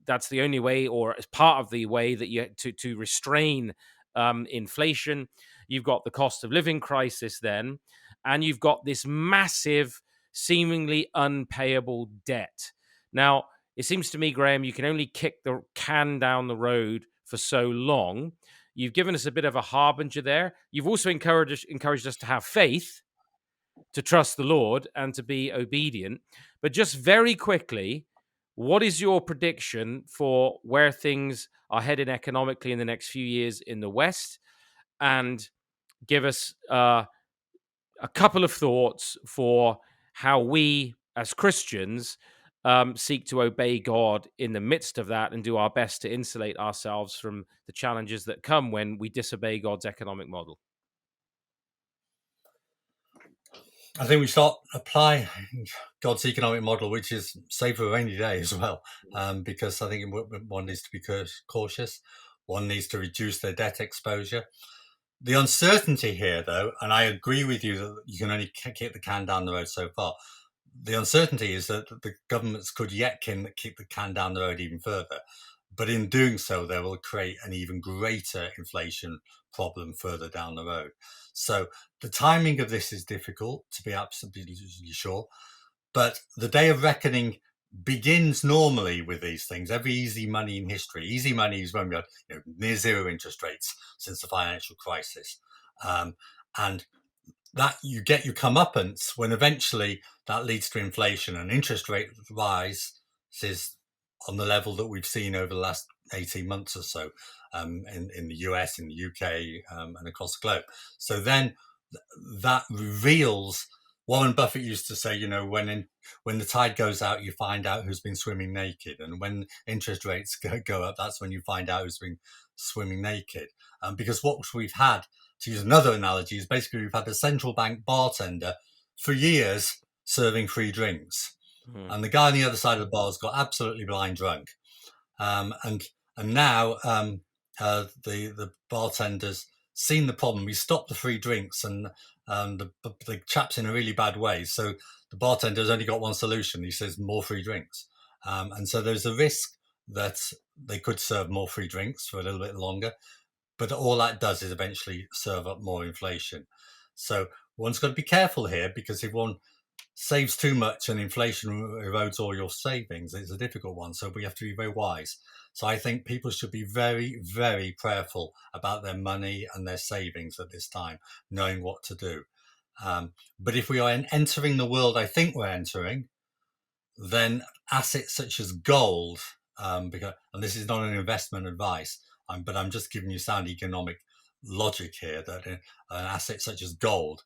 [SPEAKER 3] that's the only way, or as part of the way that you to restrain inflation. You've got the cost of living crisis then, and you've got this massive, seemingly unpayable debt. Now, it seems to me, Graeme, you can only kick the can down the road for so long. You've given us a bit of a harbinger there. You've also encouraged us to have faith, to trust the Lord, and to be obedient. But just very quickly, what is your prediction for where things are headed economically in the next few years in the West? And give us a couple of thoughts for how we as Christians seek to obey God in the midst of that and do our best to insulate ourselves from the challenges that come when we disobey God's economic model.
[SPEAKER 4] I think we start apply God's economic model, which is save for a rainy day as well, because I think one needs to be cautious. One needs to reduce their debt exposure. The uncertainty here, though, and I agree with you that you can only kick the can down the road so far. The uncertainty is that the governments could yet kick the can down the road even further. But in doing so, they will create an even greater inflation problem further down the road. So the timing of this is difficult to be absolutely sure. But the day of reckoning begins normally with these things. Every easy money in history, easy money is when we had near zero interest rates since the financial crisis. And that you get your comeuppance when eventually that leads to inflation and interest rate rise is on the level that we've seen over the last 18 months or so in the US, in the UK, and across the globe. So then that reveals, Warren Buffett used to say, when the tide goes out, you find out who's been swimming naked. And when interest rates go up, that's when you find out who's been swimming naked. Because what we've had, to use another analogy, is basically we've had a central bank bartender for years serving free drinks. Mm-hmm. And the guy on the other side of the bar has got absolutely blind drunk. And now the bartender's seen the problem. We stopped the free drinks, and the chap's in a really bad way. So the bartender's only got one solution. He says more free drinks. And so there's a risk that they could serve more free drinks for a little bit longer. But all that does is eventually serve up more inflation. So one's got to be careful here, because if one saves too much and inflation erodes all your savings, it's a difficult one. So we have to be very wise. So I think people should be very, very prayerful about their money and their savings at this time, knowing what to do. But if we are entering the world I think we're entering, then assets such as gold, and this is not an investment advice, but I'm just giving you sound economic logic here, that an asset such as gold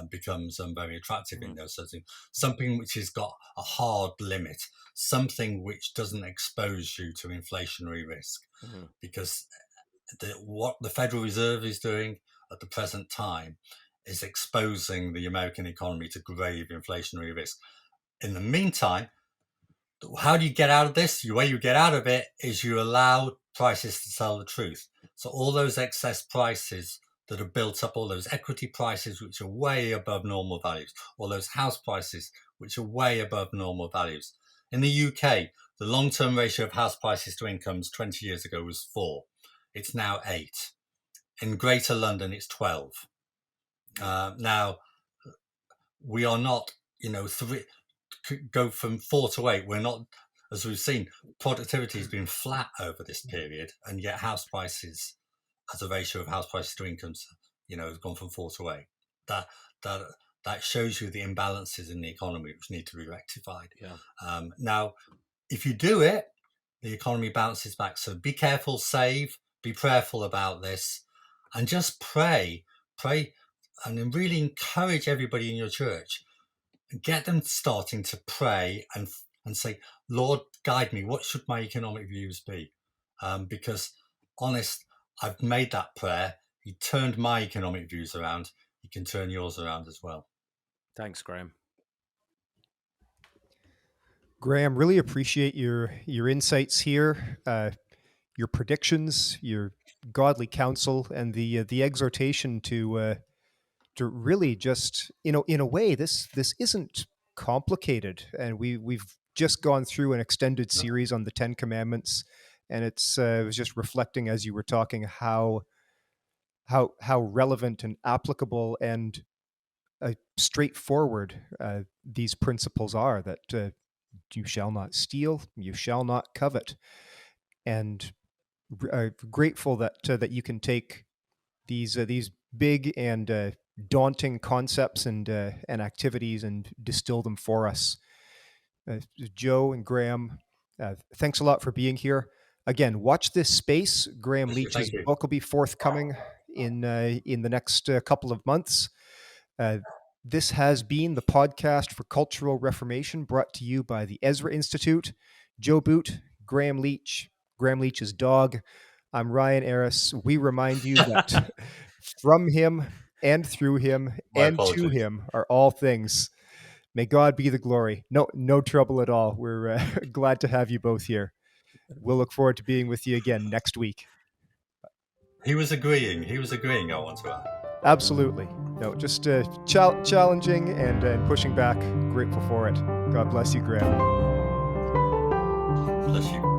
[SPEAKER 4] becomes very attractive in those sorts of things. Something which has got a hard limit, something which doesn't expose you to inflationary risk, because what the Federal Reserve is doing at the present time is exposing the American economy to grave inflationary risk. In the meantime, how do you get out of this? The way you get out of it is you allow prices to tell the truth. So all those excess prices that are built up, all those equity prices which are way above normal values, all those house prices which are way above normal values. In the UK, the long-term ratio of house prices to incomes 20 years ago was 4. It's now 8. In Greater London, it's 12. Now, we are not, go from 4 to 8. We're not, as we've seen, productivity has been flat over this period, and yet house prices, as a ratio of house prices to incomes, has gone from 4 to 8. That shows you the imbalances in the economy which need to be rectified. Yeah. Now, if you do it, the economy bounces back. So be careful, save, be prayerful about this, and just pray, and then really encourage everybody in your church. Get them starting to pray and say, Lord, guide me. What should my economic views be? Because honest, I've made that prayer. He turned my economic views around. He can turn yours around as well.
[SPEAKER 3] Thanks, Graeme.
[SPEAKER 2] Graeme, really appreciate your insights here, your predictions, your godly counsel, and the exhortation to really just, in a way, this isn't complicated, and we've just gone through an extended series on the Ten Commandments, and it was just reflecting as you were talking how relevant and applicable and straightforward these principles are, that you shall not steal, you shall not covet, and grateful that that you can take these big and daunting concepts and activities and distill them for us. Joe and Graeme, thanks a lot for being here. Again, watch this space. Graeme Leach's book will be forthcoming in the next couple of months. This has been the podcast for Cultural Reformation, brought to you by the Ezra Institute. Joe Boot, Graeme Leach, Graeme Leach's dog. I'm Ryan Aris. We remind you that from him and through him and to him are all things. May God be the glory. No trouble at all. We're glad to have you both here. We'll look forward to being with you again next week.
[SPEAKER 4] He was agreeing, I want to add.
[SPEAKER 2] Absolutely. No, just challenging and pushing back. Grateful for it. God bless you, Graeme.
[SPEAKER 4] Bless you.